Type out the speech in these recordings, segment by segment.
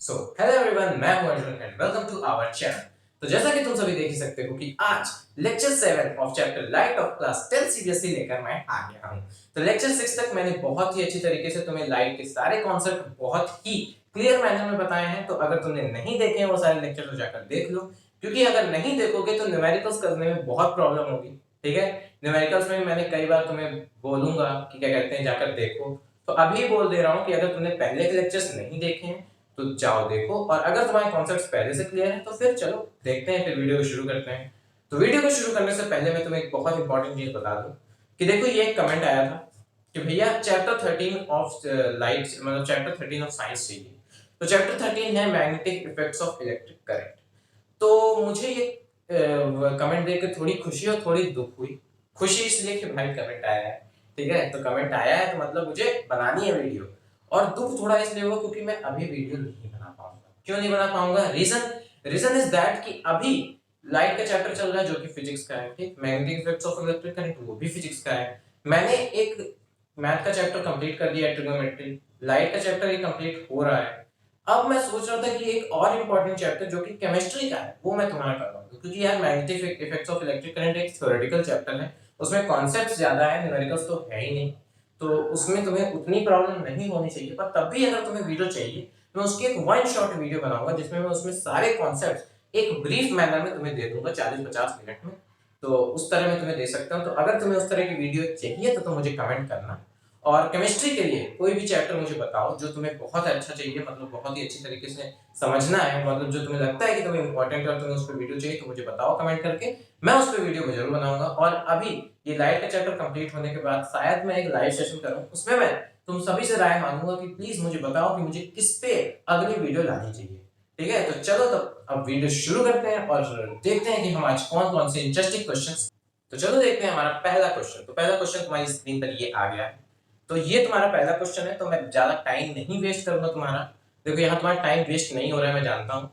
Hello everyone, मैं हूं Arjun and welcome to our channel. तो जैसा कि तुम सभी देख ही सकते हो कि आज lecture 7 of chapter light of class 10 CBSE लेकर मैं आ गया हूं। तो लेक्चर 6 तक मैंने बहुत ही अच्छी तरीके से तुम्हें लाइट के सारे कॉन्सेप्ट बहुत ही क्लियर मैनर में बताए हैं। तो अगर तुमने नहीं देखे हैं वो सारे लेक्चर तो जाकर देख लो, क्योंकि अगर नहीं देखोगे तो न्यूमेरिकल्स करने में बहुत प्रॉब्लम होगी। ठीक है, न्यूमेरिकल्स में मैंने कई बार तुम्हें बोलूंगा कि क्या कहते हैं जाकर देखो। तो अभी बोल दे रहा हूं कि अगर तुमने पहले के लेक्चर्स नहीं देखे हैं तो जाओ देखो, और अगर तुम्हारे कॉन्सेप्ट्स पहले से क्लियर है तो फिर चलो देखते हैं, फिर वीडियो को शुरू करते हैं। तो वीडियो को शुरू करने से पहले मैं तुम्हें एक बहुत इंपॉर्टेंट चीज बता दूं कि देखो ये एक कमेंट आया था कि भैया चैप्टर 13 ऑफ लाइट मतलब चैप्टर 13 ऑफ साइंस चाहिए। तो चैप्टर 13 है magnetic effects of electric current. तो मुझे ये कमेंट देकर थोड़ी खुशी और थोड़ी दुख हुई। खुशी इसलिए कि भाई कमेंट आया है, ठीक है, तो कमेंट आया है तो मतलब मुझे बनानी है वीडियो। और दुख थोड़ा इसलिए हुआ क्योंकि मैं अभी वीडियो नहीं बना पाऊंगा। क्यों नहीं बना पाऊंगा? रीजन इज दैट कि अभी लाइट का चैप्टर चल रहा है जो कि फिजिक्स का है। ठीक, magnetic effects of electric current वो भी फिजिक्स का है। मैंने एक मैथ का चैप्टर कंप्लीट कर दिया है, ट्रिग्नोमेट्री। लाइट का चैप्टर ये कंप्लीट हो रहा है। अब मैं सोच रहा था कि एक और इम्पोर्टेंट चैप्टर जो कि केमिस्ट्री का है वो मैं तुम्हारा करवाऊंगा, क्योंकि यार magnetic effects of electric current एक थ्योरेटिकल चैप्टर है, उसमें कॉन्सेप्ट्स ज्यादा है, न्यूमेरिकल्स तो है ही नहीं। तो उसमें तुम्हें उतनी प्रॉब्लम नहीं होनी चाहिए, पर तब भी अगर तुम्हें वीडियो चाहिए मैं उसकी एक वन शॉट वीडियो बनाऊंगा जिसमें मैं उसमें सारे कॉन्सेप्ट्स एक ब्रीफ मैनर में तुम्हें दे दूंगा 40-50 मिनट में। तो उस तरह मैं तुम्हें दे सकता हूँ। तो अगर तुम्हें उस तरह की वीडियो चाहिए तो तुम मुझे कमेंट करना। और केमिस्ट्री के लिए कोई भी चैप्टर मुझे बताओ जो तुम्हें बहुत अच्छा चाहिए, मतलब बहुत ही अच्छी तरीके से समझना है, मतलब जो तुम्हें लगता है कि तुम्हें इंपॉर्टेंट और तुम्हें उस पर वीडियो चाहिए, तो मुझे बताओ कमेंट करके। मैं उस पर वीडियो को जरूर बनाऊंगा। और अभी ये लाइव का चैप्टर कंप्लीट होने के बाद शायद मैं एक लाइव सेशन करूं, उसमें मैं तुम सभी से राय मांगूंगा कि प्लीज मुझे बताओ कि मुझे किस पे अगली वीडियो लानी चाहिए। ठीक है, तो चलो तब अब वीडियो शुरू करते हैं और देखते हैं कि हम आज कौन कौन से इंटरेस्टिंग क्वेश्चन। तो चलो देखते हैं हमारा पहला क्वेश्चन। तो पहला क्वेश्चन तुम्हारी स्क्रीन पर ये आ गया है। तो ये तुम्हारा पहला क्वेश्चन है, तो मैं ज्यादा टाइम नहीं वेस्ट करूंगा तुम्हारा। देखो यहाँ तुम्हारा टाइम वेस्ट नहीं हो रहा है, मैं जानता हूँ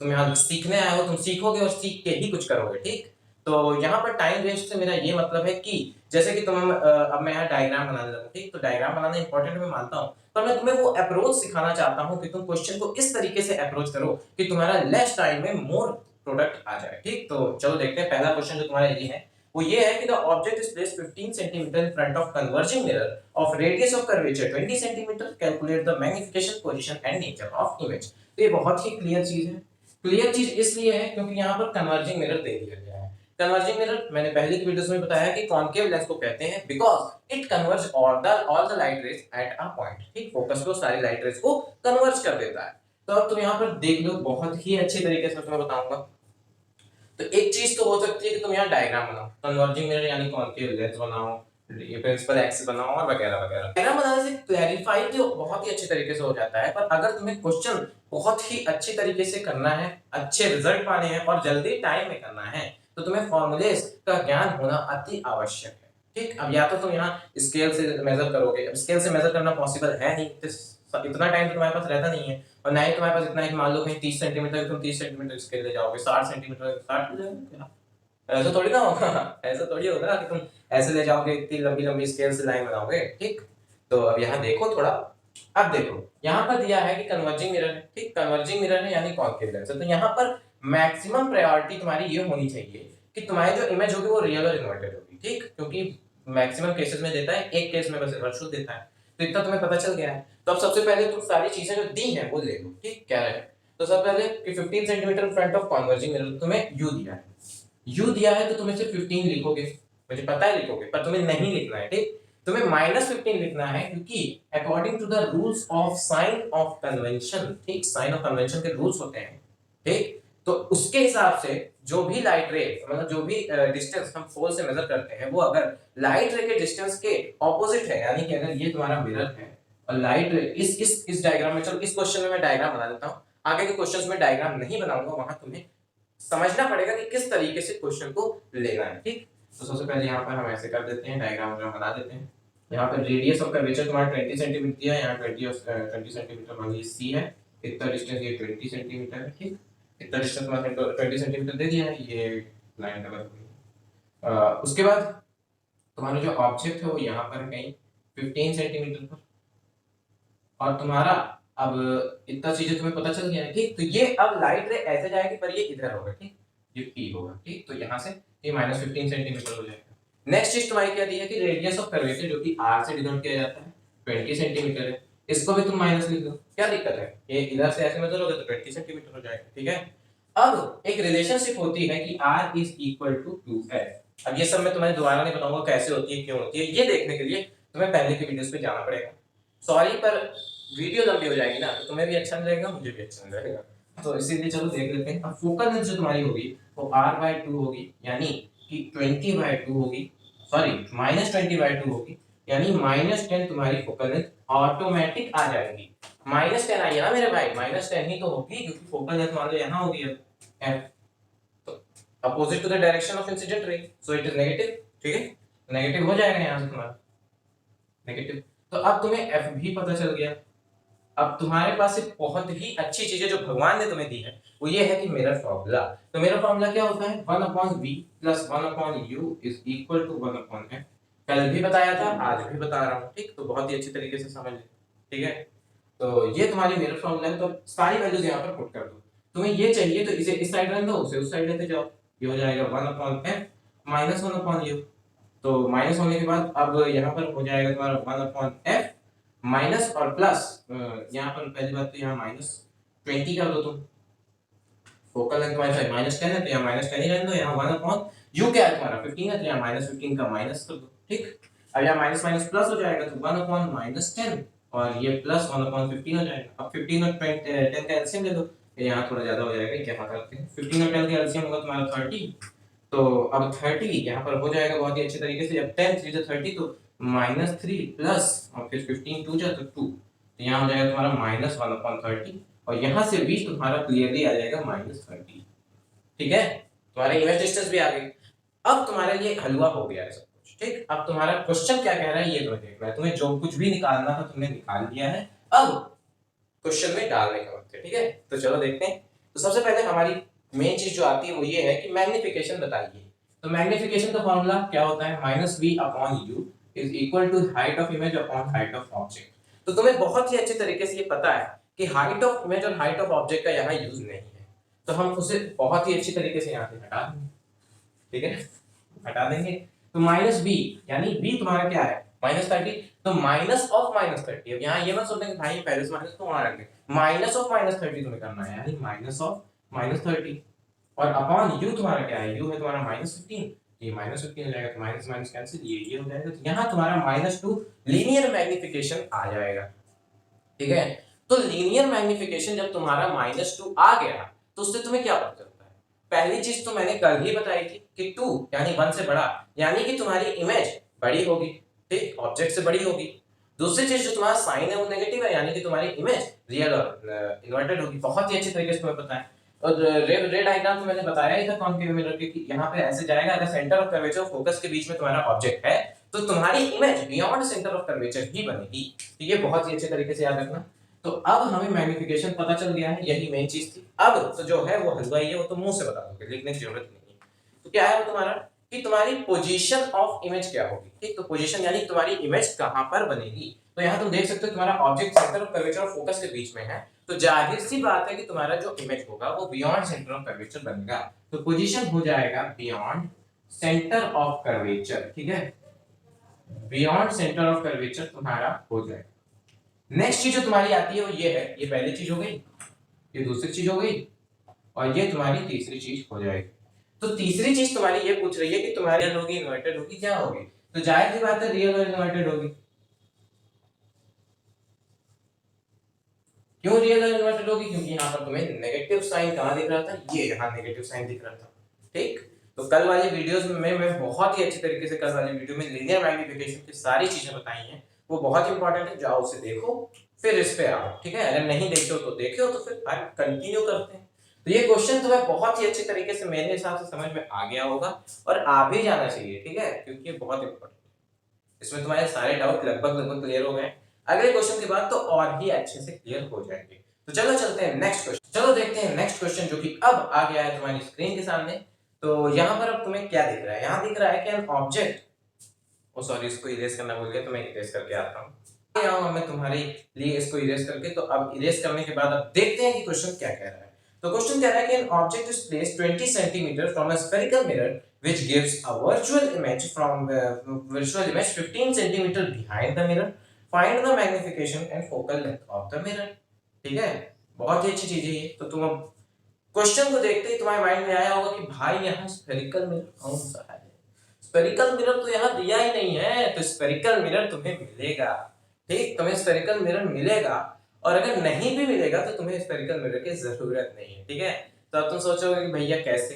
तुम यहाँ सीखने आए हो, तुम सीखोगे और सीख के ही कुछ करोगे। ठीक, तो यहाँ पर टाइम वेस्ट से मेरा ये मतलब है कि जैसे कि अब मैं यहाँ डायग्राम बनाने लगूँ। ठीक, तो डायग्राम बनाना इंपॉर्टेंट मैं मानता हूँ, पर मैं तुम्हें वो अप्रोच सिखाना चाहता हूँ कि तुम क्वेश्चन को इस तरीके से अप्रोच करो कि तुम्हारा लेस टाइम में मोर प्रोडक्ट आ जाए। ठीक, तो चलो देखते हैं पहला क्वेश्चन जो तुम्हारा ये है वो ये है कि the object is placed 15 centimetre in front of converging mirror of radius of curvature 20 centimetre, calculate the magnification position and nature of image. तो ये बहुत ही क्लियर चीज है। क्लियर चीज इसलिए है क्योंकि यहाँ पर कन्वर्जिंग मिरर दे दिया गया है। कन्वर्जिंग मिरर मैंने पहले की वीडियोस में बताया कि कॉनकेव लेंस को कहते हैं because it converge all the light rays at a point. ठीक, फोकस को सारी लाइट रेज को कन्वर्ज कर देता है। तो अब तुम यहाँ पर देख लो, बहुत ही अच्छे तरीके से तुम्हें बताऊंगा। तो एक चीज तो हो सकती है कि तुम यहाँ डायग्राम बनाओ, कन्वर्जिंग मिरर यानी कॉनकेव लेंस बनाओ, ये प्रिंसिपल एक्सिस बनाओ और वगैरह वगैरह। डायग्राम बनाने से क्लैरिफाई तो बहुत ही अच्छे तरीके से हो जाता है, पर अगर तुम्हें क्वेश्चन बहुत ही अच्छी तरीके से करना है, अच्छे रिजल्ट पाने हैं और जल्दी टाइम में करना है, तो तुम्हें फॉर्मूलेस का ज्ञान होना अति आवश्यक है। ठीक, अब या तो तुम यहाँ स्केल से मेजर करोगे, अब स्केल से मेजर करना पॉसिबल है नहीं, इतना टाइम तो तुम्हारे पास रहता नहीं है। और ना ही तुम्हारे पास इतना है कि मान लो कहीं 30 सेंटीमीटर तुम 30 सेंटीमीटर स्केल ले जाओगे, 60 सेंटीमीटर 60 ले जाओगे क्या? ऐसा थोड़ी ना होगा। ऐसा थोड़ी होगा कि तुम ऐसे ले जाओगे, इतनी लंबी लंबी स्केल से लाइन बनाओगे। ठीक, तो अब यहाँ देखो थोड़ा। अब देखो यहाँ पर दिया है कि कन्वर्जिंग मिरर है। ठीक, कन्वर्जिंग मिरर है यानी कॉनकेव लेंस है, तो यहाँ पर मैक्सिमम प्रायोरिटी तुम्हारी ये होनी चाहिए कि तुम्हारी जो इमेज होगी वो रियल और इन्वर्टेड होगी। ठीक, क्योंकि मैक्सिमम केसेस में देता है, एक केस में बस वर्चुअल देता है। तो इतना तुम्हें पता चल गया है। तो अब सबसे पहले तुम सारी चीजें जो दी हैं वो ले लो। ठीक, क्या रहे? तो सबसे पहले कि 15 centimetre in front of converging mirror तुम्हें यू दिया है। यू दिया है तो तुम्हें सिर्फ 15 लिखोगे, मुझे पता है लिखोगे, पर तुम्हें नहीं लिखना है। ठीक, तुम्हें -15 लिखना है क्योंकि according to the rules of sign of convention. ठीक, साइन ऑफ कन्वेंशन के रूल्स होते हैं। ठीक, तो उसके हिसाब से जो भी लाइट रे मतलब जो भी डिस्टेंस हम फोल से मेजर करते हैं, वो अगर लाइट रे के डिस्टेंस के ऑपोजिट है, यानी कि अगर ये तुम्हारा मिरर है और लाइट रे इस डायग्राम में, चलो इस क्वेश्चन में मैं डायग्राम बना देता हूं, आगे के क्वेश्चंस में डायग्राम नहीं बनाऊंगा, वहां तुम्हें समझना पड़ेगा कि किस तरीके से क्वेश्चन को लेना है। ठीक, तो सबसे पहले यहाँ पर हम ऐसे कर देते हैं, डायग्राम जो बना देते हैं। यहाँ पर रेडियस ऑफ कर्वेचर तुम्हारा 20 सेंटीमीटर दिया है, यहाँ 20 सेंटीमीटर मान लीजिए सी है, इतना डिस्टेंस ये 20 सेंटीमीटर है। ठीक, इतना डिस्टेंस मैंने 20 सेंटीमीटर दे दिया है, ये लाइन कलर हुई। उसके बाद तुम्हारा जो ऑब्जेक्ट है वो यहाँ पर कहीं 15 सेंटीमीटर पर, और तुम्हारा अब इतना चीजें तुम्हें पता चल गया है, ठीक। तो ये अब लाइट रे ऐसे जाएगी पर ये इधर होगा, ठीक, ये पी होगा, ठीक। तो यहाँ से ये -15 सेंटीमीटर हो जाएगा। नेक्स्ट चीज तुम्हारी क्या दी है कि रेडियस ऑफ कर्वेचर जो कि r से डिनोट किया जाता है 20 सेंटीमीटर है, इसको भी तुम माइनस लिख दो, क्या दिक्कत है, ये इधर से ऐसे में चलोगे तो 20 सेंटीमीटर हो जाएगा, ठीक है। अब एक रिलेशनशिप होती है कि r is equal to 2f। अब ये सब मैं तुम्हें दोबारा नहीं बताऊंगा कैसे होती है, क्यों होती है, ये देखने के लिए तुम्हें पहले की वीडियोस पे जाना पड़ेगा। सॉरी पर वीडियो लंबी हो जाएगी ना, तो तुम्हें भी अच्छा नहीं लगेगा, मुझे भी अच्छा नहीं लगेगा, तो इसीलिए चलो देख लेते हैं। अब फोकल लेंथ जो तुम्हारी होगी वो r/2 होगी, यानी कि 20/2 होगी, सॉरी -20/2 होगी, यानी -10 तुम्हारी फोकल लेंथ ऑटोमेटिक आ जाएगी। -10 आई है ना मेरे भाई, -10 ही तो होगी क्योंकि फोकल लेंथ मान लो यहाँ होगी अब f, तो opposite to the direction of incident ray, so it is negative, ठीक है, नेगेटिव हो जाएगा यहाँ से तुम्हारा नेगेटिव। तो अब तुम्हें f भी पता चल गया। अब तुम्हारे पास एक बहुत ही अच्छी चीज है जो भगवान ने तुम्हें दी है, वो ये है कि मिरर फॉर्मूला। तो मिरर फॉर्मूला क्या होता है, 1/v plus 1/u is equal to 1/f। कल भी बताया था, आज भी बता रहा हूँ, ठीक। तो बहुत ही अच्छी तरीके से समझ ले, ठीक है। तो ये तुम्हारी मिरर फॉर्मूला है, तो सारी वैल्यूज यहाँ पर पुट कर दो। तुम्हें ये चाहिए तो इसे इस साइड रख दो, उसे उस साइड लेते जाओ, ये हो जाएगा 1/f माइनस 1/u। तो माइनस होने के बाद अब यहाँ पर हो जाएगा तुम्हारा 1/f माइनस और प्लस, यहाँ पर पहली बात तो यहाँ -20 कर दो तुम, फोकल लेंथ तुम्हारी साइड -10 है तो यहाँ -10 ही रहने दो, यहाँ 1/u क्या है तुम्हारा 15 है तो यहाँ -15 का माइनस कर दो, ठीक। अब यहाँ माइनस माइनस प्लस हो जाएगा तो 1/-10 और ये प्लस 1/15 हो जाएगा। अब 15 और 10 का एलसीएम ले लो, यहाँ थोड़ा ज्यादा हो जाएगा, क्या करते हैं 15 और 10 का एलसीएम होगा तुम्हारा 30। तो अब 30 यहाँ पर हो जाएगा बहुत ही अच्छे तरीके से, जब 10 3 30 तो -3 प्लस और फिर 15 2 जा तो 2, तो यहाँ हो जाएगा तुम्हारा -1/30 और यहाँ से भी तुम्हारा क्लियरली आ जाएगा -30, ठीक है। तुम्हारे इमेज डिस्टेंस भी आ गई। अब तुम्हारे लिए हलवा हो गया है सब कुछ, ठीक। अब तुम्हारा क्वेश्चन क्या कह रहा है ये तुम्हें देखना है, तुम्हें जो कुछ भी निकालना था तुमने निकाल लिया है, अब क्वेश्चन में डालने का वक्त है, ठीक है। तो चलो देखते हैं। तो सबसे पहले हमारी मेन चीज जो आती है वो ये है कि मैग्निफिकेशन बताइए। तो मैग्निफिकेशन का फॉर्मूला क्या होता है, -v/u is equal to height of image upon height of object. तो तुम्हें बहुत ही अच्छे तरीके से ये पता है कि हाइट ऑफ इमेज और हाइट ऑफ ऑब्जेक्ट का यहाँ यूज नहीं है, तो हम उसे बहुत ही अच्छी तरीके से यहाँ से हटा देंगे, ठीक है, हटा देंगे। तो -v यानी v तुम्हारा क्या है -30, तो माइनस ऑफ -30। अब यहाँ ये मत सोचना कि भाई पहले से माइनस तो वहां रख दे, माइनस ऑफ -30 तुम्हें करना है, यानी माइनस ऑफ -30 और अपॉन u तुम्हारा क्या है, u है तुम्हारा -15, ये -15 हो जाएगा, तो माइनस माइनस कैंसिल, ये हो जाएगा, तो यहाँ तुम्हारा -2 लीनियर मैग्निफिकेशन आ जाएगा, ठीक है। तो लीनियर मैग्निफिकेशन जब तुम्हारा -2 आ गया तो उससे तुम्हें क्या पता चलता है, पहली चीज तो मैंने कल ही बताई थी कि 2 यानी 1 से बड़ा, यानी कि तुम्हारी इमेज बड़ी होगी, ठीक, ऑब्जेक्ट से बड़ी होगी। दूसरी चीज जो तुम्हारा साइन है वो नेगेटिव है, यानी कि तुम्हारी इमेज रियल और इन्वर्टेड होगी, बहुत ही अच्छे तरीके से तुम्हें पता है। और रे डायग्राम तो मैंने बताया ही था कॉन्केव मिरर के कि यहाँ पे ऐसे जाएगा, अगर सेंटर ऑफ कर्वेचर और फोकस के बीच में तुम्हारा ऑब्जेक्ट है तो तुम्हारी image beyond centre of curvature ही बनेगी, तो ये बहुत ही अच्छे तरीके से याद रखना। तो अब हमें मैग्निफिकेशन पता चल गया है, यही मेन चीज थी। अब तो जो है वो हलवा ही है, वो तो मुंह से बता दोगे, लिखने की जरूरत नहीं है। तो क्या है वो तुम्हारा कि तुम्हारी पोजीशन ऑफ इमेज क्या होगी, ठीक। तो पोजीशन यानी तुम्हारी इमेज कहां पर बनेगी, तो यहाँ तुम देख सकते हो तुम्हारा ऑब्जेक्ट सेंटर ऑफ कर्वेचर और फोकस के बीच में है, तो जाहिर सी बात है कि तुम्हारा जो इमेज होगा वो बियॉन्ड सेंटर ऑफ कर्वेचर बनेगा, तो पोजीशन हो जाएगा बियॉन्ड सेंटर ऑफ कर्वेचर, ठीक है, बियॉन्ड सेंटर ऑफ कर्वेचर तुम्हारा हो जाएगा। नेक्स्ट चीज जो तुम्हारी आती है वो ये है, ये पहली चीज हो गई, ये दूसरी चीज हो गई और ये तुम्हारी तीसरी चीज हो जाएगी। तो तीसरी चीज तुम्हारी ये पूछ रही है कि तुम्हारी रियल होगी इन्वर्टेड होगी, क्या होगी, तो जाहिर सी बात है रियल और इन्वर्टेड होगी। क्यों रियल और इन्वर्टेड होगी, क्योंकि यहाँ पर तुम्हें नेगेटिव साइन कहाँ दिख रहा था, ये यहाँ नेगेटिव साइन दिख रहा था, ठीक। तो कल वाली वीडियोस में मैं बहुत ही अच्छी तरीके से कल वाली वीडियो में लीनियर मैग्निफिकेशन की सारी चीजें बताई हैं, वो बहुत इंपॉर्टेंट है, जाओ उसे देखो फिर इस पे आओ, ठीक है। अगर नहीं देखे हो तो देखे हो, तो फिर कंटिन्यू करते हैं। तो ये क्वेश्चन तुम्हें बहुत ही अच्छी तरीके से मेरे हिसाब से समझ में आ गया होगा और आ भी जाना चाहिए, ठीक है, क्योंकि ये बहुत इंपॉर्टेंट है। इसमें तुम्हारे सारे डाउट लगभग लगभग क्लियर हो गए, अगले क्वेश्चन के बाद तो और भी अच्छे से क्लियर हो जाएंगे। तो चलो चलते हैं नेक्स्ट क्वेश्चन, चलो देखते हैं नेक्स्ट क्वेश्चन जो कि अब आ गया है तुम्हारी स्क्रीन के सामने। तो यहाँ पर अब तुम्हें क्या दिख रहा है, यहाँ दिख रहा है कि एन ऑब्जेक्ट, ओ सॉरी इसको इरेज करना भूल गया, तो मैं इरेज करके आता हूँ। मैं तुम्हारे लिए इसको इरेज करके, तो अब इरेज करने के बाद अब देखते हैं कि क्वेश्चन क्या कह रहा है। तो क्वेश्चन कह रहा है कि an object is placed 20 centimetre from a spherical mirror which gives a virtual image 15 centimetre behind the mirror, find the magnification and focal length of the mirror. ठीक है, बहुत ही अच्छी चीज है ये। तो तुम अब क्वेश्चन को देखते ही तुम्हारे माइंड में आया होगा कि भाई यहाँ स्फेरिकल मिरर कौन सा है। स्फेरिकल मिरर तो यहाँ दिया ही नहीं है, तो स्फेरिकल मिरर तुम्हें मिलेगा। ठीक, तुम्हें स्फेरिकल मिरर मिलेगा, और अगर नहीं भी मिलेगा तो तुम्हें स्फेरिकल मिरर की जरूरत नहीं है। ठीक है, तो अब तुम सोचोगे कि भैया कैसे।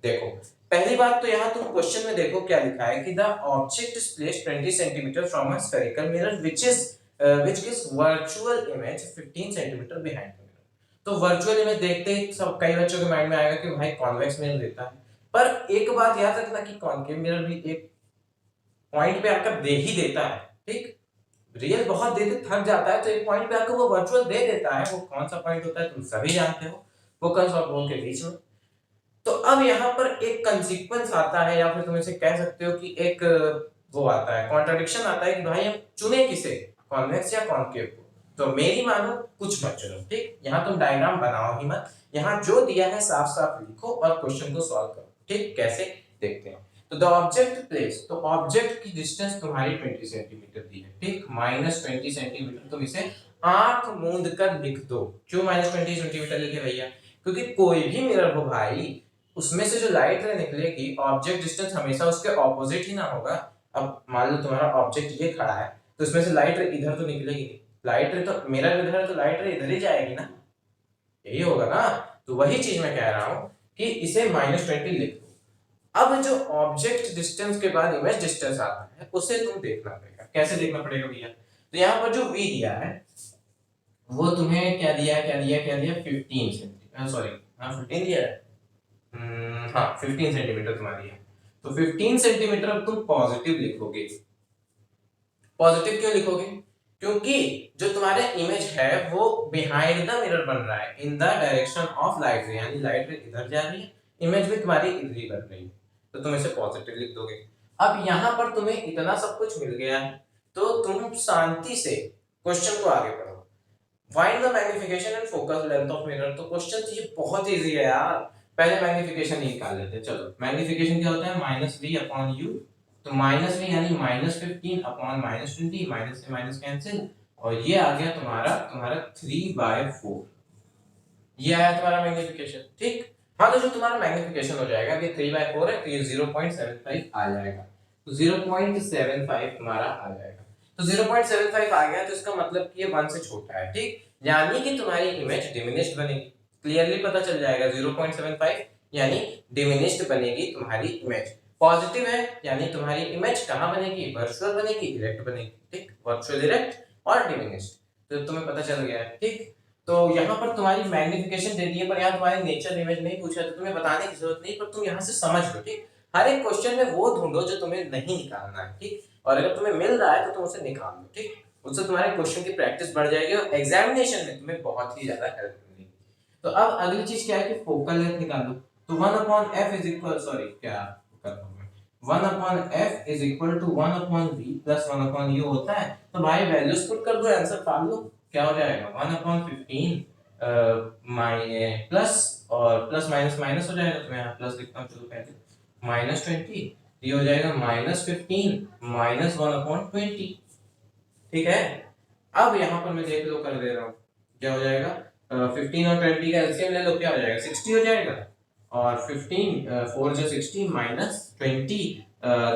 देखो, पहली बात तो यहाँ तुम क्वेश्चन में देखो क्या लिखा है कि the object is placed 20 centimetre from a spherical mirror which gives virtual image 15 centimetre behind the mirror. तो वर्चुअल इमेज देखते ही सब कई बच्चों के माइंड में आएगा कि भाई कॉन्वेक्स मिरर देता है, पर एक बात याद रखना कि कॉनकेव मिरर भी एक पॉइंट पे आकर दे ही देता है। ठीक, रियल बहुत देते थक जाता है, तो एक पॉइंट पे आकर वो वर्चुअल दे देता है। वो कौन सा पॉइंट होता है तुम सभी जानते हो, फोकस और कोन के बीच में। तो अब यहाँ पर एक कंसीक्वेंस आता है, या फिर तुम इसे कह सकते हो कि एक वो आता है, कॉन्ट्रडिक्शन आता है कि भाई हम चुने किसे, कॉन्वेक्स या कॉनकेव को। तो मेरी मानो कुछ मत चुनो। ठीक, यहाँ तुम डायग्राम बनाओ ही मत, यहाँ जो दिया है साफ साफ लिखो और क्वेश्चन को सॉल्व करो। ठीक, कैसे देखते हैं। तो द ऑब्जेक्ट प्लेस, तो ऑब्जेक्ट की डिस्टेंस तुम्हारी 20 सेंटीमीटर दी है। ठीक, -20 सेंटीमीटर, तुम इसे आंख मूंद कर लिख दो। क्यों -20 सेंटीमीटर लिखे भैया? क्योंकि कोई भी मिरर हो भाई, उसमें से जो लाइट रे निकलेगी, ऑब्जेक्ट डिस्टेंस हमेशा उसके ऑपोजिट ही ना होगा। अब मान लो तुम्हारा ऑब्जेक्ट ये खड़ा है, तो इसमें से लाइट रे इधर तो निकलेगी नहीं। लाइट रे तो मिरर इधर है, तो लाइट रे इधर ही जाएगी ना, यही होगा ना। तो वही चीज मैं कह रहा हूं कि इसे -20 लिख दो। अब जो ऑब्जेक्ट डिस्टेंस के बाद इमेज डिस्टेंस आता है, उसे तुम देखना पड़ेगा। कैसे देखना पड़ेगा भैया? तो यहाँ पर जो v दिया है, वो तुम्हें क्या दिया, 15 सेंटीमीटर, सॉरी, हाँ 15 दिया है। हाँ 15 सेंटीमीटर तुम्हारी है। तो 15 सेंटीमीटर अब तुम पॉजिटिव लिखोगे। पॉजिटिव क्यों लिखोगे? क्योंकि जो तुम्हारे इमेज है वो बिहाइंड द मिरर बन रहा है, in the direction of light रे, यानी लाइट रे इधर जा रही है, इमेज भी तुम्हारी इधर ही बन रही है, तो तुम इसे पॉजिटिव लिख दोगे। अब यहाँ पर तुम्हें इतना सब कुछ मिल गया है, तो तुम शांति से क्वेश्चन को आगे पढ़ो। Find the magnification and focus length of mirror. तो क्वेश्चन तो ये बहुत इजी है यार, पहले मैग्निफिकेशन निकाल लेते हैं। चलो, मैग्निफिकेशन क्या होता है? -v/u। तो -v यानी -15 अपॉन -20, माइनस से माइनस कैंसिल, और ये आ गया तुम्हारा 3/4। ये आया तुम्हारा मैग्निफिकेशन। ठीक, हाँ, तो जो तुम्हारा मैग्निफिकेशन हो जाएगा, ये 3/4 है, तो ये 0.75 आ जाएगा। तो 0.75 तुम्हारा आ जाएगा। तो 0.75 आ गया, तो इसका मतलब कि ये 1 से छोटा है। ठीक, यानी कि तुम्हारी इमेज डिमिनिश्ड बनेगी। क्लियरली पता चल जाएगा, 0.75 यानी डिमिनिश्ड बनेगी तुम्हारी इमेज। पॉजिटिव है यानी तुम्हारी इमेज कहाँ बनेगी? वर्चुअल बनेगी, इरेक्ट बनेगी। ठीक, वर्चुअल, इरेक्ट और डिमिनिश्ड, तो तुम्हें पता चल गया है। ठीक, तो यहाँ पर तुम्हारी मैग्निफिकेशन दे दी है, पर यहाँ तुम्हारी नेचर इमेज नहीं पूछा, तो तुम्हें बताने की जरूरत नहीं, पर तुम यहाँ से समझ लो। ठीक, हर एक क्वेश्चन में वो ढूंढो जो तुम्हें नहीं निकालना है। ठीक, और अगर तुम्हें मिल रहा है तो तुम उसे निकाल लो। ठीक, उससे तुम्हारे क्वेश्चन की प्रैक्टिस बढ़ जाएगी और एग्जामिनेशन में तुम्हें बहुत ही ज्यादा हेल्प मिलेगी। तो अब अगली चीज क्या है कि फोकल लेंथ निकालो। तो 1/f इज इक्वल, सॉरी क्या कर रहा हूं मैं, 1/f is equal to 1/v plus 1/u होता है। तो भाई वैल्यूज पुट कर दो, आंसर फाड़ लो। क्या हो जाएगा? 1/15 प्लस, और प्लस माइनस माइनस हो जाएगा, तो मैं यहाँ प्लस लिखता हूँ। चलो पहले -20, ये हो जाएगा -15 माइनस 1/20। ठीक है, अब यहाँ पर मैं देख लो कर दे रहा हूँ, क्या हो जाएगा? 15 और 20 का एलसीएम ले लो, क्या हो जाएगा? 60 हो जाएगा। और 15 4 जा 60 माइनस 20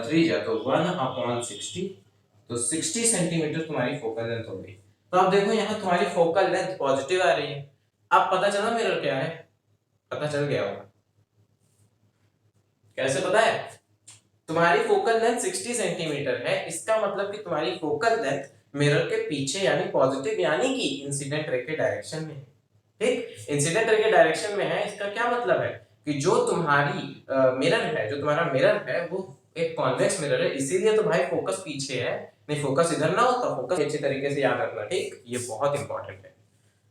3 जा तो 1/60, तो 60 सेंटीमीटर तुम्हारी फोकल लेंथ हो गई। तो अब देखो यहाँ तुम्हारी फोकल लेंथ पॉजिटिव आ रही है। अब पता चला मिरर क्या है? पता चल गया होगा। कैसे पता है? तुम्हारी फोकल लेंथ 60 सेंटीमीटर है, इसका मतलब कि तुम्हारी फोकल लेंथ मिरर के पीछे यानी पॉजिटिव, यानी कि इंसिडेंट रे के डायरेक्शन में है। ठीक, इंसिडेंट रे के डायरेक्शन में है, इसका क्या मतलब है कि जो तुम्हारी मिरर है, जो तुम्हारा मिरर है वो एक कॉन्वेक्स मिरर है, इसीलिए तो भाई फोकस पीछे है। नहीं, फोकस इधर ना होता, फोकस अच्छे तरीके से याद रखना। ठीक, ये बहुत इंपॉर्टेंट है।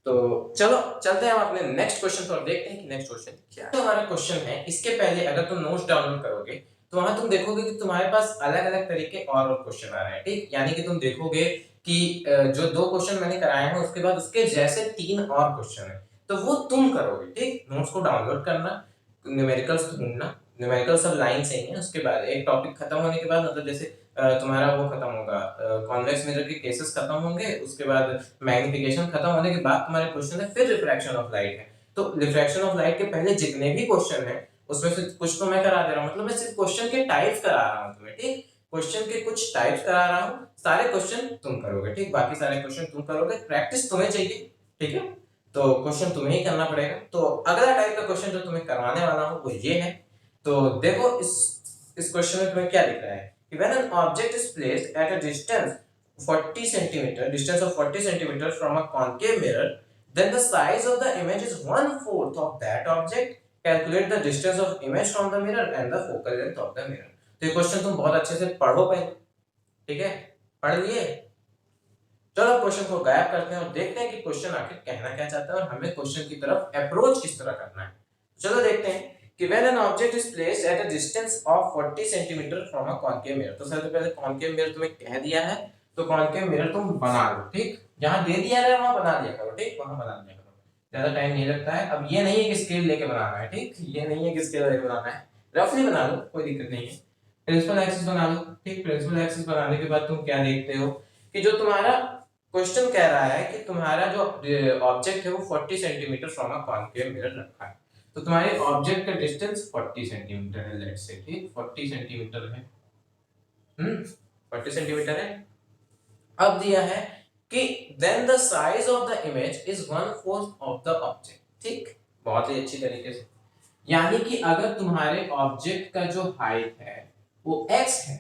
तो चलो चलते हैं हम अपने नेक्स्ट क्वेश्चन पर, देखते हैं कि नेक्स्ट क्वेश्चन क्या है। तो हमारा क्वेश्चन है, इसके पहले अगर तुम नोट्स डाउनलोड करोगे तो वहां तुम देखोगे कि तुम्हारे पास अलग अलग तरीके और क्वेश्चन आ रहे हैं। ठीक, यानी कि तुम देखोगे कि जो 2 क्वेश्चन मैंने कराए हैं उसके बाद उसके जैसे 3 और क्वेश्चन है, तो वो तुम करोगे, ठीक? नोट्स को डाउनलोड करना, न्यूमेरिकल्स ढूँढना, न्यूमेरिकल सब लाइन से ही है, उसके बाद एक टॉपिक खत्म होने के बाद मतलब जैसे तुम्हारा वो खत्म होगा, कॉन्वेक्स मिरर के केसेस खत्म होंगे, उसके बाद मैग्निफिकेशन खत्म होने के बाद तुम्हारे क्वेश्चन है, फिर रिफ्रैक्शन ऑफ लाइट है। तो रिफ्रैक्शन ऑफ लाइट के पहले जितने भी क्वेश्चन है उसमें से कुछ तो मैं करा दे रहा हूँ, मतलब मैं सिर्फ क्वेश्चन के टाइप्स करा रहा हूँ तुम्हें, ठीक? क्वेश्चन के कुछ टाइप्स करा रहा हूँ, सारे क्वेश्चन तुम करोगे, ठीक? बाकी सारे क्वेश्चन तुम करोगे, प्रैक्टिस तुम्हें चाहिए, ठीक है? तो क्वेश्चन तुम्हें ही करना पड़ेगा। तो अगला टाइप का क्वेश्चन जो तुम्हें करवाने वाला हूँ वो ये है। तो देखो इस क्वेश्चन में तुम्हें क्या दिख रहा है कि when an object is placed at a distance 40 centimeter, distance of 40 centimeter from a concave mirror, then the size of the image is 1/4 of that object. Calculate the distance of image from the mirror and the focal length of the mirror. तो ये question तुम बहुत अच्छे से पढ़ो पहले, ठीक है? पढ़ लिए? चलो क्वेश्चन को गायब करते हैं और देखते हैं कि क्वेश्चन आखिर कहना क्या चाहता है और हमें क्वेश्चन की तरफ अप्रोच किस तरह करना है। चलो देखते हैं कि when an object is placed at a distance of 40 centimeter from a concave mirror, तो सबसे पहले concave mirror तुम्हें कह दिया है, तो concave mirror तुम बना लो, ठीक? जहां दे दिया है वहां बना दिया करो, ठीक? वहां बना दिया करो, ज्यादा टाइम नहीं लगता है। अब ये नहीं है कि स्केल लेके बनाना है, ठीक? ये नहीं है कि स्केल लेके बनाना है, रफली बना लो, कोई दिक्कत नहीं है। प्रिंसिपल एक्सिस बना लो, ठीक? प्रिंसिपल एक्सिस बनाने के बाद तुम क्या देखते हो कि जो तुम्हारा क्वेश्चन कह रहा है कि तुम्हारा जो ऑब्जेक्ट है वो 40 centimetre from a concave mirror रखा है, तो तुम्हारे ऑब्जेक्ट का डिस्टेंस 40 सेंटीमीटर है, लेट्स से, ठीक? 40 सेंटीमीटर है, 40 सेंटीमीटर है। अब दिया है कि then the size of the image is 1/4 of the object, ठीक? बहुत ही अच्छी तरीके से, यानी कि अगर तुम्हारे ऑब्जेक्ट का जो हाइट है वो x है,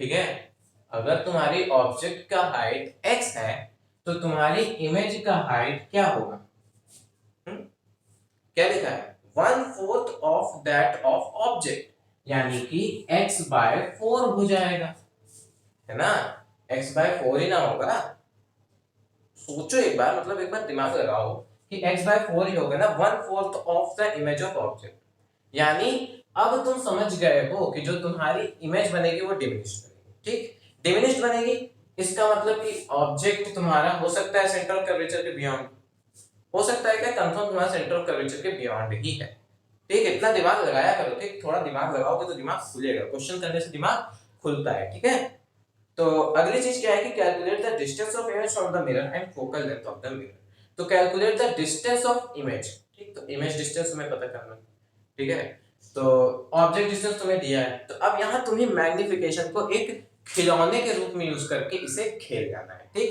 ठीक है? अगर तुम्हारी ऑब्जेक्ट का हाइट x है तो तुम्हारी इमेज का हाइट क्या होगा? क्या लिखा है? 1/4 ऑफ दैट ऑफ ऑब्जेक्ट, यानी कि x/4 हो जाएगा, है ना? x/4 ही ना होगा? सोचो एक बार, मतलब एक बार दिमाग लगाओ कि x/4 ही होगा ना, 1/4 of the image of object. यानी अब तुम समझ गए हो कि जो तुम्हारी इमेज बनेगी वो डिमिनिश्ड बनेगी, ठीक? डिमिनिश्ड बनेगी, इसका मतलब कि ऑब्जेक्ट तुम्हारा हो सकता है सेंटर कर्वेचर के बियॉन्ड, हो सकता है क्या? कंफर्म तुम्हारा सेंटर कर्वेचर के बियॉन्ड ही है, ठीक? इतना दिमाग लगाया करो, ठीक? थोड़ा दिमाग लगाओगे तो दिमाग खुलेगा, क्वेश्चन करने से दिमाग खुलता है, ठीक है? तो अगली चीज क्या है कि calculate the distance of image from the mirror and focal length of the mirror. तो calculate the distance of image, ठीक? तो इमेज डिस्टेंस तुम्हें पता करना है, ठीक है? तो ऑब्जेक्ट डिस्टेंस तुम्हें दिया है, तो अब यहाँ तुम्हें मैग्निफिकेशन को एक खिलौने के रूप में यूज करके इसे खेल जाना है, ठीक?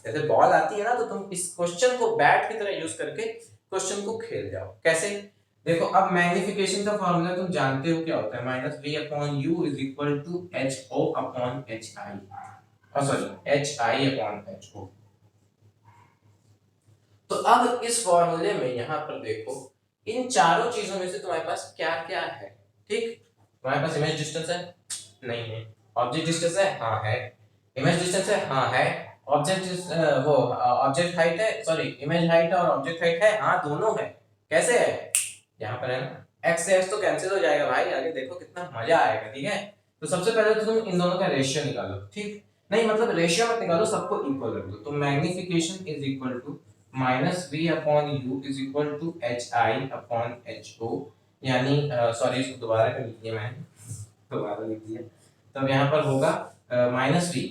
जैसे बॉल आती है ना, तो तुम इस क्वेश्चन को बैट की तरह यूज करके क्वेश्चन को खेल जाओ। कैसे? देखो, अब मैग्निफिकेशन का फॉर्मूला तुम जानते हो क्या होता है, -v/u is equal to ho/hi, sorry hi/ho। तो अब इस फॉर्मूले में यहाँ पर देखो, इन चारों चीजों में से तुम्हारे पास क्या क्या है, ठीक? तुम्हारे पास इमेज डिस्टेंस है? नहीं है। ऑब्जेक्ट डिस्टेंस है? हाँ है। इमेज डिस्टेंस है? हाँ है। ऑब्जेक्ट वो ऑब्जेक्ट हाइट है, सॉरी इमेज हाइट और ऑब्जेक्ट हाइट है? हाँ दोनों है। कैसे है? यहाँ पर है ना, x से x तो कैंसिल हो जाएगा भाई, आगे देखो कितना मजा आएगा, ठीक है? तो सबसे पहले तो तुम इन दोनों का रेशियो निकालो, ठीक? नहीं मतलब रेशियो मत निकालो, सबको इक्वल रख दो। तो magnification is equal to -v/u is equal to hi/ho, यानी सॉरी इसको दोबारा कर लिखिए, मैंने दोबारा लिख दिया। तो अब यहाँ पर होगा -v,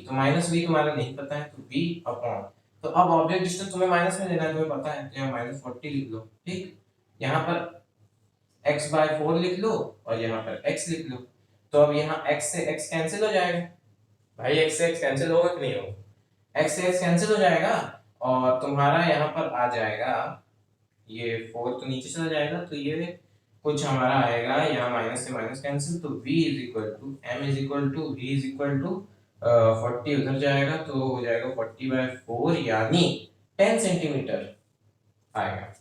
तो -v तुम्हारा नहीं पता है तो v अपॉन, तो अब ऑब्जेक्ट डिस्टेंस तुम्हें माइनस में लेना है, तुम्हें पता है, तो यहाँ -40 लिख लो, ठीक? यहाँ पर x/4 लिख लो और यहाँ पर x लिख लो, तो अब यहाँ x से x कैंसिल हो जाएगा भाई, x से x कैंसिल होगा कि नहीं होगा? x से x कैंसिल हो जाएगा और तुम्हारा यहाँ पर आ जाएगा, ये 4 तो नीचे चला जाएगा, तो ये कुछ हमारा आएगा यहाँ माइनस से माइनस कैंसिल, तो v is equal to m is equal to v is equal to 40 उधर जाएगा तो हो जाएगा 40/4, यानी 10 सेंटीमीटर आएगा,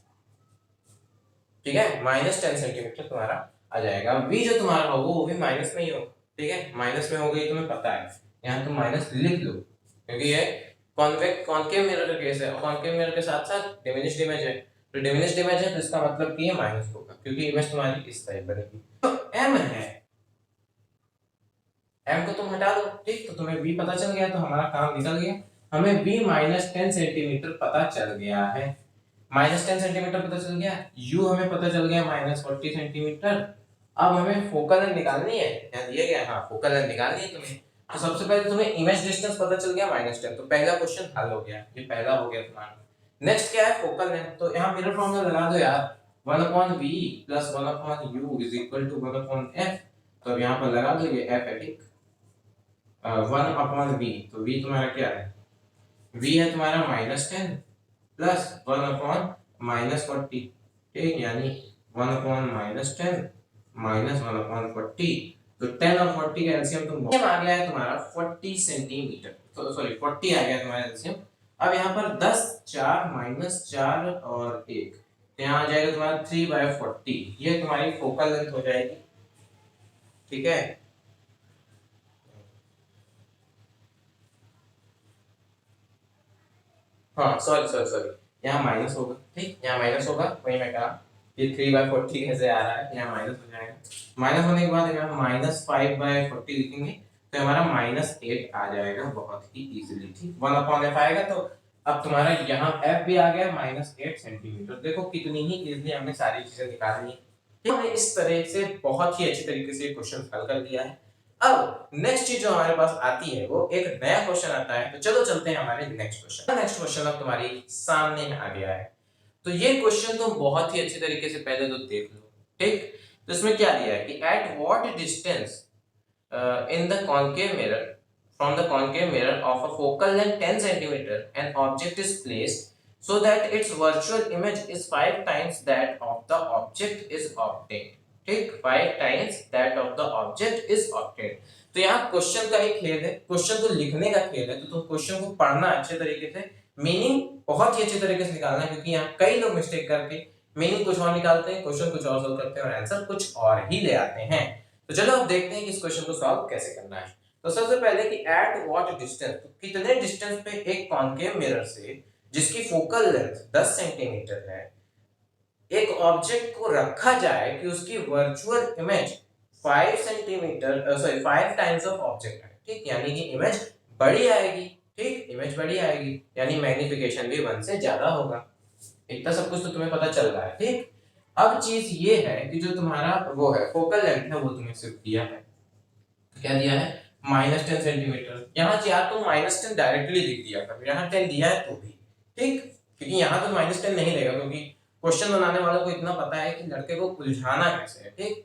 ठीक है? -10 सेंटीमीटर तुम्हारा आ जाएगा। v जो तुम्हारा होगा वो भी माइनस में ही होगा, ठीक है? माइनस में हो गई, तुम्हें पता है, यहाँ तुम माइनस लिख लो क्योंकि ये कॉनकेव मिरर का केस है, और कॉनकेव मिरर के साथ साथ डिमिनिश्ड इमेज है, तो डिमिनिश्ड इमेज है तो इसका मतलब कि ये माइनस होगा क्योंकि इमेज तुम्हारी इस टाइप बनेगी। तो m है, m को तुम हटा दो, ठीक। तो तुम्हें v पता चल गया तो हमारा काम निकल गया, हमें v माइनस 10 सेंटीमीटर पता चल गया है, माइनस 10 सेंटीमीटर पता चल गया, u हमें पता चल गया माइनस 40 सेंटीमीटर। अब हमें फोकल लेंथ निकालनी है, यहाँ दिया गया, हाँ फोकल लेंथ निकालनी है तुम्हें। तो सबसे पहले तुम्हें इमेज डिस्टेंस पता चल गया माइनस 10, तो पहला क्वेश्चन हल हो गया, ये पहला हो गया तुम्हारा। नेक्स्ट क्या है, फोकल लेंथ। तो यहाँ मिरर फॉर्मूला लगा दो यार, 1/v plus 1/u is equal to 1/f। तो अब यहाँ पर लगा दो, ये f है, ठीक। 1/v, तो v तुम्हारा क्या है, v है तुम्हारा -10 प्लस 1/-40, ठीक, यानी 1/-10 माइनस 1/40। तो 10 और 40 का एलसीएम तुम आ गया है तुम्हारा 40 सेंटीमीटर, तो सॉरी 40 आ गया तुम्हारा एलसीएम। अब यहाँ पर 10 4 -4 और 1, तो यहाँ आ जाएगा तुम्हारा 3/40, ये तुम्हारी फोकल लेंथ हो जाएगी, ठीक है। हाँ सॉरी सॉरी सॉरी, यहाँ माइनस होगा, ठीक, यहाँ माइनस होगा, वही मैं कहा, ये 3/40 कैसे आ रहा है, यहाँ माइनस हो जाएगा। माइनस होने के बाद यहाँ -5/40 लिखेंगे, तो हमारा -8 आ जाएगा बहुत ही इजीली, ठीक। 1/f आएगा, तो अब तुम्हारा यहाँ f भी आ गया -8 सेंटीमीटर। देखो कितनी ही इजीली हमने सारी चीजें निकाल ली, हमने इस तरह से बहुत ही अच्छी तरीके से क्वेश्चन हल कर दिया है। अब नेक्स्ट चीज जो हमारे पास आती है वो एक नया क्वेश्चन आता है, तो चलो चलते हैं हमारे नेक्स्ट क्वेश्चन। नेक्स्ट क्वेश्चन अब तुम्हारी सामने आ गया है, तो ये क्वेश्चन तुम बहुत ही अच्छी तरीके से पहले तो देख लो, ठीक। तो इसमें क्या दिया है कि at what distance in the concave mirror from the concave mirror of a focal length 10 centimeter an object is placed so that its virtual image is 5 times that of the object is obtained, ठीक, 5 times that of the object is obtained। तो यहाँ question का ही खेल है, question तो लिखने का खेल है, तो तुम क्वेश्चन को पढ़ना अच्छे तरीके से, मीनिंग बहुत ही अच्छे तरीके से निकालना है, क्योंकि यहाँ कई लोग मिस्टेक करके मीनिंग कुछ और निकालते हैं, क्वेश्चन कुछ और सॉल्व करते हैं और आंसर कुछ और ही ले आते हैं। तो चलो अब देखते हैं कि इस क्वेश्चन को सॉल्व कैसे करना है। तो सबसे पहले कि एट व्हाट डिस्टेंस, तो कितने डिस्टेंस पे एक कॉनकेव मिरर से जिसकी फोकल लेंथ 10 सेंटीमीटर है एक ऑब्जेक्ट को रखा जाए कि उसकी virtual image 5 centimetre sorry 5 times of object है, ठीक, यानी कि इमेज बड़ी आएगी, ठीक, इमेज बड़ी आएगी, यानी मैग्नीफिकेशन भी 1 से ज्यादा होगा। इतना सब कुछ तो तुम्हें पता चल रहा है, ठीक। अब चीज ये है कि जो तुम्हारा वो है फोकल लेंथ है वो तुम्हें सिर्फ दिया है, क्या दिया है, -10 सेंटीमीटर। यहाँ यार तुम -10 डायरेक्टली लिख दिया कर, यहाँ 10 दिया है तो भी, ठीक, क्योंकि यहाँ तो -10 नहीं देगा, क्योंकि क्वेश्चन बनाने वालों को इतना पता है कि लड़के को उलझाना कैसे है, ठीक।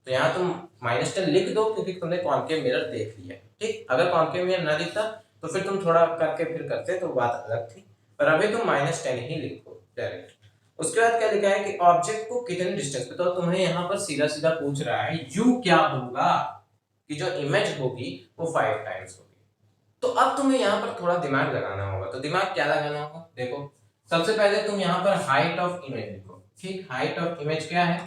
तो यहाँ तुम -10 लिख दो क्योंकि तुमने कॉनकेव मिरर देख लिया, ठीक। अगर कॉनकेव मिरर ना दिखता तो फिर तुम थोड़ा करके फिर करते तो बात अलग थी, पर अभी तुम -10 ही लिखो डायरेक्ट। उसके बाद क्या लिखा है कि ऑब्जेक्ट को कितने डिस्टेंस पे, तो तुम्हें यहाँ पर सीधा सीधा पूछ रहा है u क्या होगा, कि जो इमेज होगी वो 5 टाइम्स होगी। तो अब तुम्हें यहाँ पर थोड़ा दिमाग लगाना होगा, तो दिमाग क्या लगाना होगा, देखो सबसे पहले तुम यहाँ पर हाइट ऑफ इमेज लिखो, ठीक। हाइट ऑफ इमेज क्या है,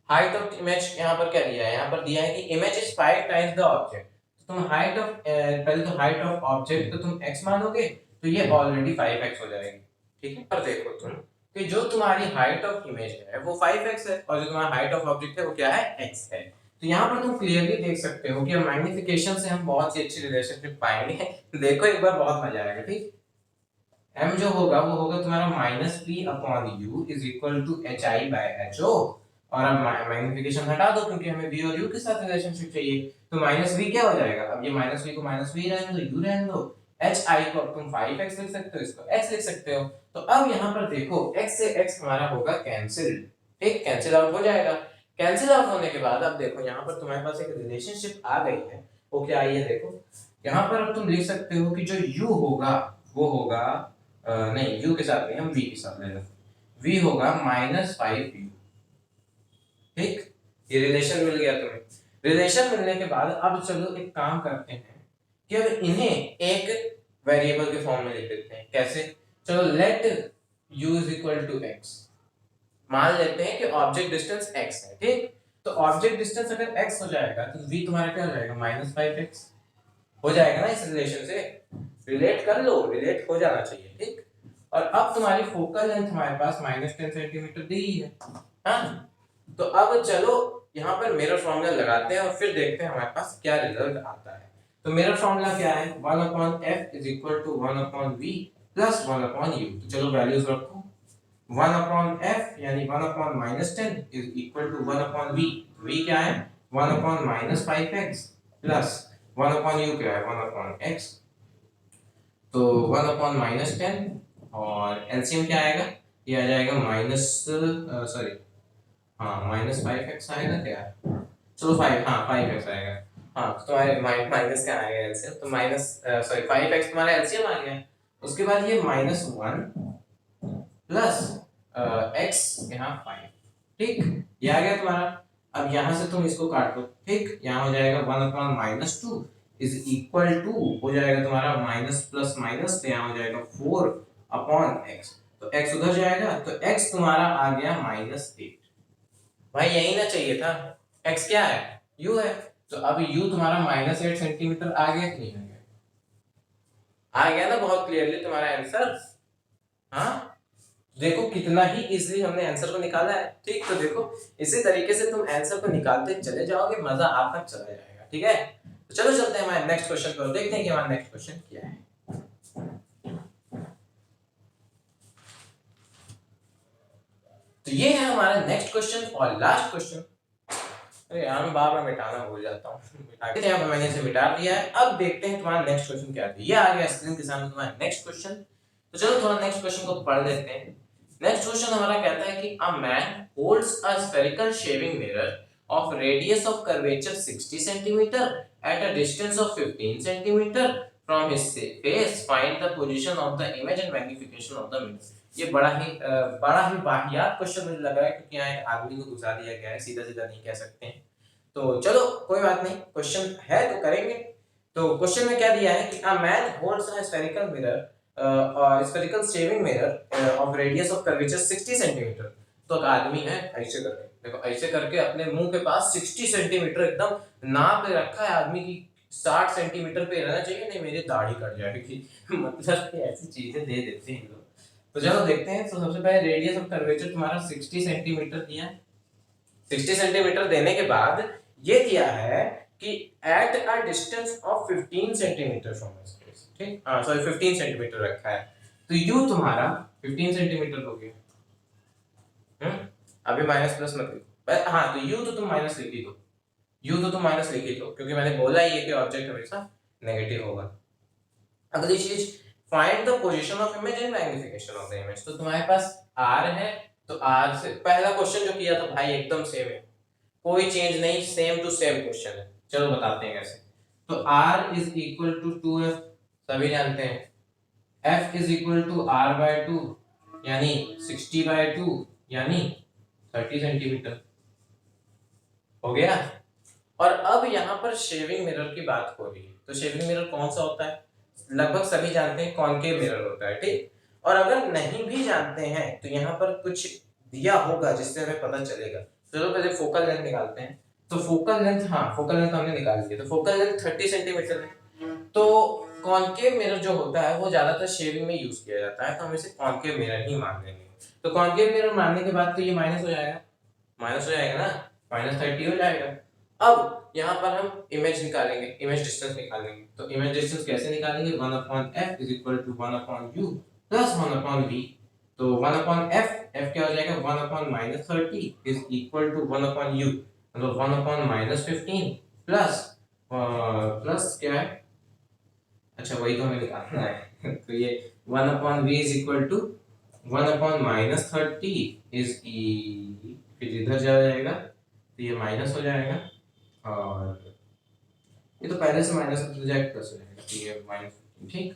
हाइट ऑफ इमेज यहाँ पर क्या दिया है, यहाँ पर दिया है कि image is 5 times the object. तो तुम हाइट ऑफ पहले तो हाइट ऑफ ऑब्जेक्ट को तुम x मानोगे, तो ये ऑलरेडी 5x हो जाएगी, ठीक है। पर देखो तुम कि जो तुम्हारी हाइट ऑफ इमेज है वो 5x है और जो तुम्हारा हाइट ऑफ ऑब्जेक्ट है वो क्या है, x है। तो यहाँ पर तुम क्लियरली देख सकते हो कि मैग्नीफिकेशन से हम बहुत ही अच्छी रिलेशनशिप पाएंगे। देखो एक बार बहुत मजा आएगा, ठीक। m जो होगा वो होगा तुम्हारा -p/u is equal to hi/ho, और अब मैग्नीफिकेशन हटा दो क्योंकि हमें v और u के साथ रिलेशनशिप चाहिए, तो -v क्या हो जाएगा, अब ये -v को -v रहने दो, u रहने दो, hi को अब तुम 5x लिख सकते हो, इसको x लिख सकते हो। तो अब यहाँ पर देखो x से x हमारा होगा कैंसिल, ठीक, कैंसिल आउट हो जाएगा। कैंसिल आउट होने के बाद अब देखो यहाँ पर तुम्हारे पास एक रिलेशनशिप आ गई है, वो क्या आई है, देखो यहाँ पर अब तुम लिख सकते हो कि जो u होगा वो होगा नहीं u के साथ नहीं, हम v के साथ ले लें, v होगा -5u, ठीक। ये रिलेशन मिल गया तुम्हें। रिलेशन मिलने के बाद अब चलो एक काम करते हैं कि अब इन्हें एक वेरिएबल के फॉर्म में लिख देते हैं, कैसे, चलो let u is equal to x, मान लेते हैं कि ऑब्जेक्ट डिस्टेंस x है, ठीक। तो ऑब्जेक्ट डिस्टेंस अगर x हो जाएगा तो v तुम्हारा क्या हो जाएगा, -5x हो जाएगा ना, इस रिलेशन से रिलेट कर लो, रिलेट हो जाना चाहिए, ठीक। और अब तुम्हारी फोकल लेंथ हमारे पास -10 सेंटीमीटर दी है, हाँ। तो अब चलो यहाँ पर मिरर फॉर्मूला लगाते हैं और फिर देखते हैं हमारे पास क्या रिजल्ट आता है। तो मेरा फॉर्मूला क्या है, 1/f is equal to 1/v plus 1/u। तो चलो वैल्यूज रखो, 1/f यानी 1/-10 is equal to 1/v। v क्या है, 1/-5x प्लस 1/u क्या है, 1/x। तो 1/-10 और एलसीएम क्या आएगा, ये आ जाएगा माइनस, सॉरी हाँ -5x आएगा क्या, चलो 5, हाँ 5x आएगा। हाँ तो तुम्हारे माइनस क्या आएगा एलसीएम, तो माइनस सॉरी 5x तुम्हारा एलसीएम आ गया। उसके बाद ये -1 प्लस x यहाँ 5, ठीक, ये आ गया तुम्हारा। अब यहाँ से तुम इसको काट दो, ठीक, यहाँ हो जाएगा 1/-2 इज इक्वल टू, हो जाएगा तुम्हारा माइनस प्लस माइनस, तो यहाँ हो जाएगा 4/x। तो x उधर जाएगा, तो x तुम्हारा आ गया -8। भाई यही ना चाहिए था, x क्या है, u है। तो अब u तुम्हारा -8 सेंटीमीटर आ गया कि नहीं आ गया, आ गया ना बहुत क्लियरली तुम्हारा आंसर। हाँ देखो कितना ही इजीली हमने आंसर को निकाला है, ठीक। तो देखो इसी तरीके से तुम आंसर को निकालते चले जाओगे, मजा आता चला जाएगा, ठीक है। तो चलो चलते हैं हमारे नेक्स्ट क्वेश्चन पर, देखते हैं कि हमारा नेक्स्ट क्वेश्चन क्या है। तो ये है हमारा नेक्स्ट क्वेश्चन और लास्ट क्वेश्चन। अरे यार मैं बार बार मिटाना भूल जाता हूँ। यहाँ पर मैंने इसे मिटा दिया है। अब देखते हैं तुम्हारा नेक्स्ट क्वेश्चन क्या है। ये आ गया स्क्रीन के सामने तुम्हारा नेक्स्ट क्वेश्चन। तो चलो थोड़ा नेक्स्ट क्वेश्चन को पढ़ लेते हैं। नेक्स्ट क्वेश्चन हमारा कहता है कि a man holds a spherical shaving mirror of radius of curvature 60 centimeter at a distance of 15 centimeter from his face. Find the position of the image and magnification of the mirror. ये बड़ा ही वाहियात question मुझे लग रहा है, क्योंकि यहाँ एक आदमी को घुसा दिया गया है, सीधा सीधा नहीं कह सकते हैं। तो चलो कोई बात नहीं, क्वेश्चन है तो करेंगे। तो क्वेश्चन में क्या दिया है कि a man holds a spherical mirror, spherical shaving mirror of radius of curvature 60 centimetre. तो एक आदमी है ऐसे करके, देखो ऐसे करके अपने मुंह के पास 60 सेंटीमीटर एकदम नाप के रखा है आदमी की, 60 सेंटीमीटर पे रहना चाहिए, नहीं मेरी दाढ़ी कट जाएगी। मतलब कि ऐसी चीजें दे देते हैं लोग। तो चलो देखते हैं। तो सबसे पहले रेडियस ऑफ कर्वेचर तुम्हारा 60 सेंटीमीटर दिया है। 60 सेंटीमीटर देने के बाद ये दिया है कि at a distance of 15 centimetre from his face, ठीक, हां सॉरी 15 सेंटीमीटर रखा है। तो यू तुम्हारा 15 सेंटीमीटर हो गया। अभी माइनस प्लस मत लिखो, हाँ तो यू तो तुम माइनस लिख ही दो, यू तो तुम माइनस लिख ही दो, क्योंकि मैंने बोला ही है कि ऑब्जेक्ट हमेशा नेगेटिव होगा। अगली चीज, find the position of image and magnification of the image. तो तुम्हारे पास आर है, तो आर से पहला क्वेश्चन जो किया था भाई एकदम सेम है, कोई चेंज नहीं, सेम टू सेम क्वेश्चन है। चलो बताते हैं कैसे। तो r is equal to 2f, सभी जानते हैं। f is equal to r/2 यानी 60/2 यानी 30 सेंटीमीटर हो गया। और अब यहाँ पर शेविंग मिरर की बात हो रही है। तो शेविंग मिरर कौन सा होता है, लगभग सभी जानते हैं कॉनकेव मिरर होता है, ठीक। और अगर नहीं भी जानते हैं तो यहाँ पर कुछ दिया होगा जिससे हमें पता चलेगा। चलो पहले फोकल लेंथ निकालते हैं। तो फोकल लेंथ, हाँ फोकल लेंथ हमने निकाल ली। तो फोकल लेंथ 30 सेंटीमीटर है। तो कॉनकेव मिरर जो होता है वो ज्यादातर शेविंग में यूज किया जाता है, तो हम इसे कॉनकेव मिरर ही मान लेंगे। तो कॉनकेव मिरर मानने के बाद तो ये माइनस हो जाएगा, माइनस हो जाएगा ना, -30 हो जाएगा। अब यहाँ पर हम इमेज निकालेंगे, इमेज डिस्टेंस निकालेंगे। तो इमेज डिस्टेंस कैसे निकालेंगे, 1/f is equal to 1/u plus 1/v। तो 1/f, f क्या हो जाएगा, 1/-30 इज इक्वल टू 1/u, मतलब 1/-15 प्लस प्लस क्या है, अच्छा वही तो हमें निकालना है। तो ये 1/v is equal to 1/-30 is ई, फिर इधर जाएगा तो ये माइनस हो जाएगा, और ये तो पहले से माइनस हो जाएगा, प्लस हो जाएगा, तो ये -15, ठीक।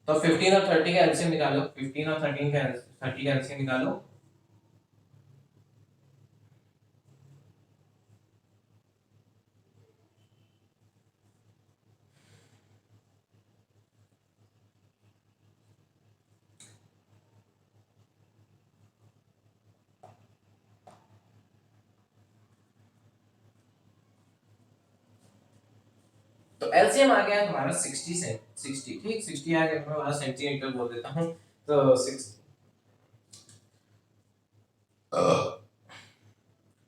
तो 15 और 30 का एलसीएम निकालो, 15 और 13 का 30 का एलसीएम निकालो। तो एलसीएम आ गया तुम्हारा 60 से 60, ठीक, 60 आ गया, मैं वहां सेंटीमीटर बोल देता हूं। तो 6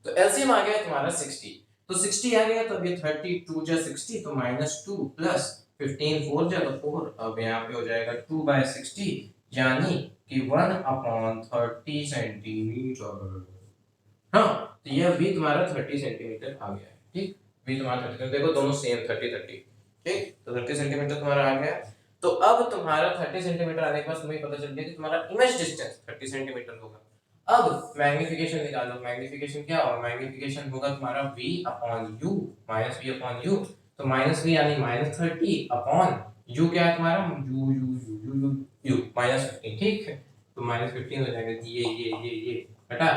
तो एलसीएम आ गया तुम्हारा 60। तो 60 आ गया, तो ये 32 जा 60 तो -2 प्लस 15 4 जा तो 4, अब यहाँ पे हो जाएगा 2/60 यानी कि 1/30 सेंटीमीटर। हाँ, तो यह भी तुम्हारा 30 सेंटीमीटर आ गया है। ठीक, भी तुम्हारा 30, देखो दोनों सेम 30 ठीक, तो 30 सेंटीमीटर तुम्हारा आ गया। तो अब तुम्हारा 30 सेंटीमीटर आने के बाद तुम्हें पता चल गया कि तुम्हारा इमेज डिस्टेंस 30 सेंटीमीटर होगा। अब मैग्नीफिकेशन निकालो, मैग्नीफिकेशन क्या होगा, मैग्नीफिकेशन होगा तुम्हारा v upon u minus v upon u, तो माइनस v यानी -30 अपॉन u क्या है तुम्हारा u माइनस 15, ठीक है, तो -15 हो जाएगा, ये हटा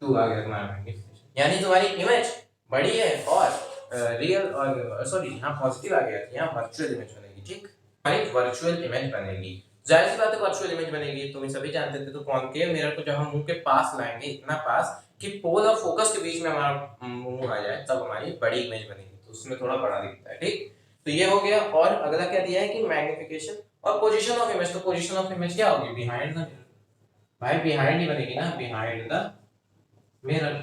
2 आ गया तुम्हारा मैग्नीफिकेशन, यानी तुम्हारी इमेज बड़ी है और रियल और सॉरी यहाँ पॉजिटिव आ गया, यहाँ वर्चुअल इमेज बनेगी। ठीक, हमारी वर्चुअल इमेज बनेगी, जाहिर सी बात है वर्चुअल इमेज बनेगी, तुम सभी जानते थे। तो कॉनकेव मिरर को जब हम मुंह के पास लाएंगे, इतना पास कि पोल और फोकस के बीच में हमारा मुंह आ जाए, तब हमारी बड़ी इमेज बनेगी, तो उसमें थोड़ा बड़ा दिखता है। ठीक, तो ये हो गया। और अगला क्या दिया है कि मैग्नीफिकेशन और पोजीशन ऑफ इमेज, तो पोजीशन ऑफ इमेज क्या होगी, बिहाइंड द मिरर, भाई बिहाइंड ही बनेगी ना, बिहाइंड द मिरर।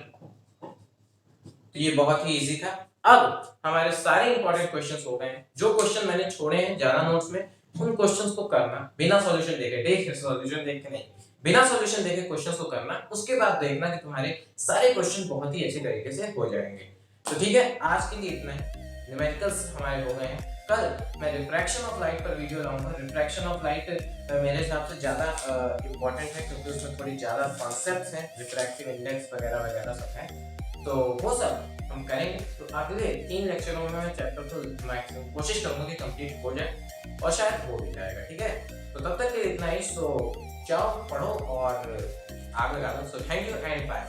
तो ये बहुत ही इजी था। अब हमारे सारे इंपॉर्टेंट क्वेश्चंस हो गए। जो क्वेश्चन मैंने छोड़े हैं ज्यादा नोट्स में, उन क्वेश्चंस को करना बिना सॉल्यूशन देखे, देख सॉल्यूशन देख के नहीं, बिना सॉल्यूशन देखे क्वेश्चंस को करना, उसके बाद देखना कि तुम्हारे सारे क्वेश्चन बहुत ही अच्छी तरीके से हो जाएंगे। तो ठीक है, आज के लिए इतना है, न्यूमेरिकल्स हमारे हो गए हैं। कल मैं रिफ्रैक्शन ऑफ लाइट पर वीडियो लाऊंगा। रिफ्रैक्शन ऑफ लाइट मेरे हिसाब से ज़्यादा इंपॉर्टेंट है, क्योंकि उसमें थोड़ी ज़्यादा कॉन्सेप्ट्स हैं, रिफ्रैक्टिव इंडेक्स वगैरह वगैरह सब है, तो वो सब हम करेंगे। तो अगले 3 लेक्चरों में मैं चैप्टर को मैक्सिमम कोशिश करूंगा कि कंप्लीट हो जाए, और शायद हो भी जाएगा। ठीक है, तो तब तक के लिए इतना ही। सो जाओ पढ़ो और आगे लगा दो। So thank you and bye.